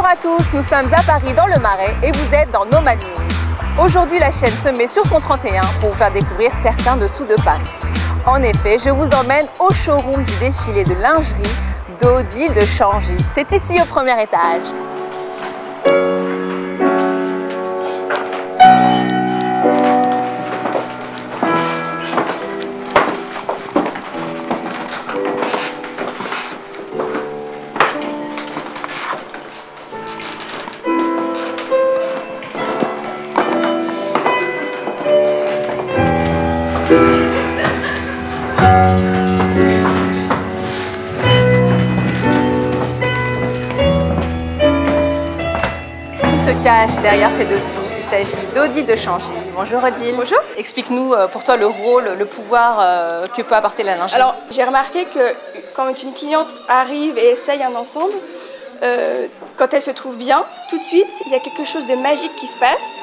Bonjour à tous, nous sommes à Paris dans le Marais et vous êtes dans Nomad News. Aujourd'hui, la chaîne se met sur son 31 pour vous faire découvrir certains dessous de Paris. En effet, je vous emmène au showroom du défilé de lingerie d'Odile de Changy. C'est ici au premier étage. Se cache derrière ces dessous. Il s'agit d'Odile de Changy. Bonjour Odile. Bonjour. Explique-nous pour toi le rôle, le pouvoir que peut apporter la lingerie. Alors j'ai remarqué que quand une cliente arrive et essaye un ensemble, quand elle se trouve bien, tout de suite il y a quelque chose de magique qui se passe.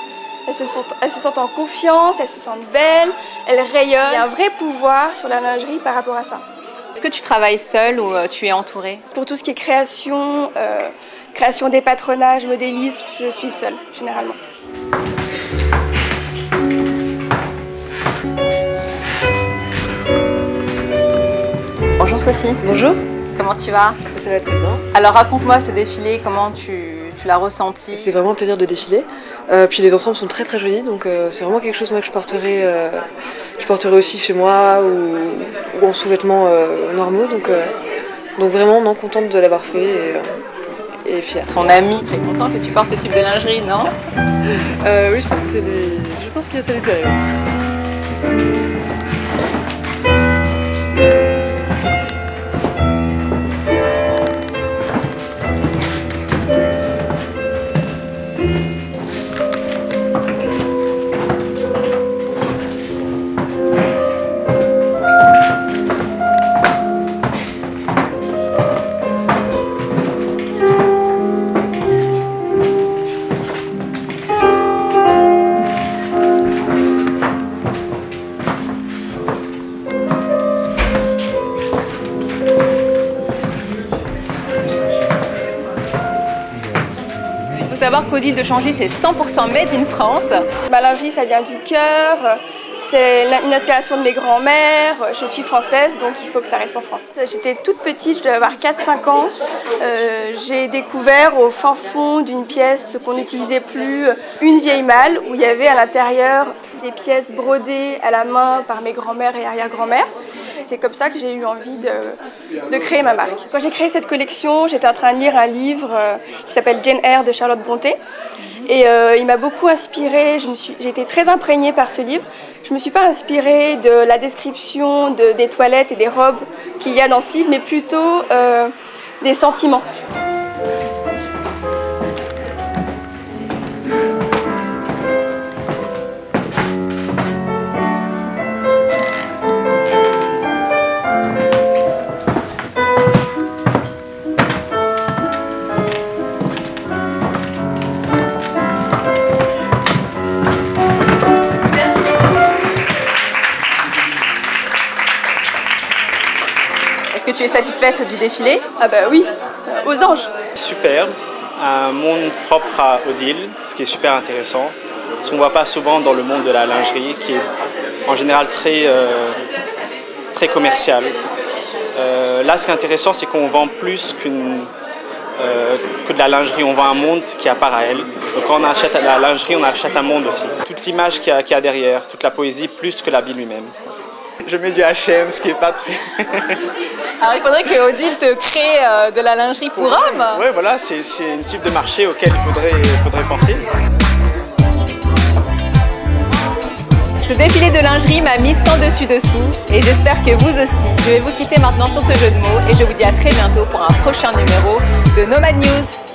Elles se sentent en confiance, elles se sentent belles, elles rayonnent. Il y a un vrai pouvoir sur la lingerie par rapport à ça. Est-ce que tu travailles seule ou tu es entourée? Pour tout ce qui est création, création des patronages, modélisme, je suis seule, généralement. Bonjour Sophie. Bonjour. Comment tu vas? Ça va très bien. Alors raconte-moi ce défilé, comment tu l'as ressenti? C'est vraiment un plaisir de défiler. Puis les ensembles sont très très jolis, donc c'est vraiment quelque chose moi, que je porterai aussi chez moi ou en sous-vêtements normaux. Donc vraiment non, contente de l'avoir fait et fière. Ton ami serait content que tu portes ce type de lingerie, non? Oui, je pense que ça lui plairait. Il faut savoir qu'Odile de Changy, c'est 100% made in France. Ma lingerie, ça vient du cœur, c'est une inspiration de mes grands-mères. Je suis française, donc il faut que ça reste en France. J'étais toute petite, je devais avoir 4-5 ans. J'ai découvert au fin fond d'une pièce qu'on n'utilisait plus, une vieille malle où il y avait à l'intérieur des pièces brodées à la main par mes grands-mères et arrière-grand-mères. C'est comme ça que j'ai eu envie de créer ma marque. Quand j'ai créé cette collection, j'étais en train de lire un livre qui s'appelle Jane Eyre de Charlotte Brontë. Et il m'a beaucoup inspirée, j'ai été très imprégnée par ce livre. Je ne me suis pas inspirée de la description des toilettes et des robes qu'il y a dans ce livre, mais plutôt des sentiments. Est-ce que tu es satisfaite du défilé? Ah bah oui, aux anges. Superbe, un monde propre à Odile, ce qui est super intéressant. Ce qu'on ne voit pas souvent dans le monde de la lingerie, qui est en général très commercial. Là, ce qui est intéressant, c'est qu'on vend plus que de la lingerie, on vend un monde qui est à part à elle. Donc quand on achète la lingerie, on achète un monde aussi. Toute l'image qu'il y a derrière, toute la poésie, plus que l'habit lui-même. Je mets du H&M, ce qui n'est pas très... Alors il faudrait que Odile te crée de la lingerie pour hommes. Oui, voilà, c'est une cible de marché auquel il faudrait penser. Ce défilé de lingerie m'a mis sans dessus-dessous et j'espère que vous aussi. Je vais vous quitter maintenant sur ce jeu de mots et je vous dis à très bientôt pour un prochain numéro de Nomad News.